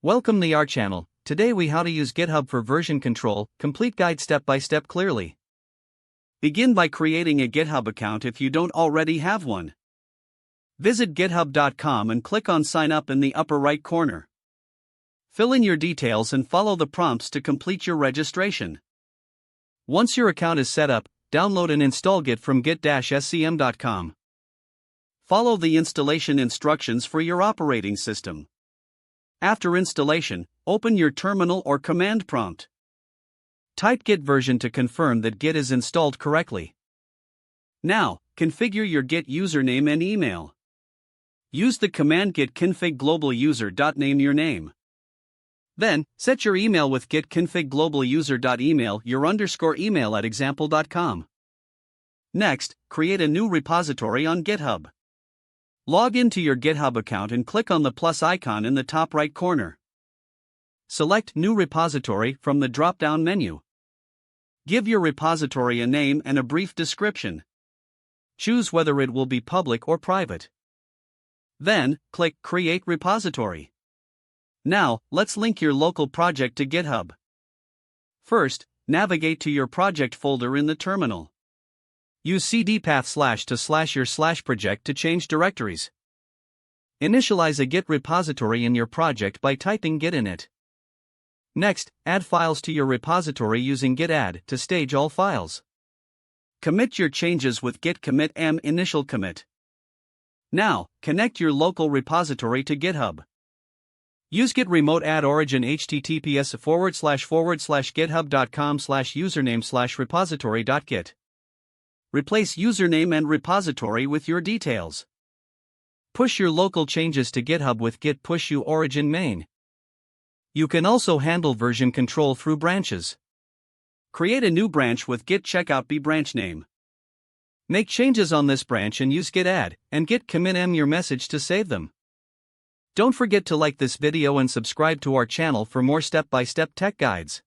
Welcome to our channel. Today we how to use GitHub for version control, complete guide step by step clearly. Begin by creating a GitHub account if you don't already have one. Visit github.com and click on sign up in the upper right corner. Fill in your details and follow the prompts to complete your registration. Once your account is set up, download and install Git from git-scm.com. Follow the installation instructions for your operating system. After installation, open your terminal or command prompt. Type Git version to confirm that Git is installed correctly. Now, configure your Git username and email. Use the command git config global user. Name your name. Then, set your email with git config global user. Email your _email at example.com. Next, create a new repository on GitHub. Log into your GitHub account and click on the plus icon in the top right corner. Select New Repository from the drop-down menu. Give your repository a name and a brief description. Choose whether it will be public or private. Then, click Create Repository. Now, let's link your local project to GitHub. First, navigate to your project folder in the terminal. Use cdpath / to / your / project to change directories. Initialize a Git repository in your project by typing Git in it. Next, add files to your repository using git add to stage all files. Commit your changes with git commit m initial commit. Now, connect your local repository to GitHub. Use git remote add origin https://github.com/username/repository.git. Replace username and repository with your details. Push your local changes to GitHub with git push u origin main. You can also handle version control through branches. Create a new branch with git checkout b branch name. Make changes on this branch and use git add and git commit m your message to save them. Don't forget to like this video and subscribe to our channel for more step-by-step tech guides.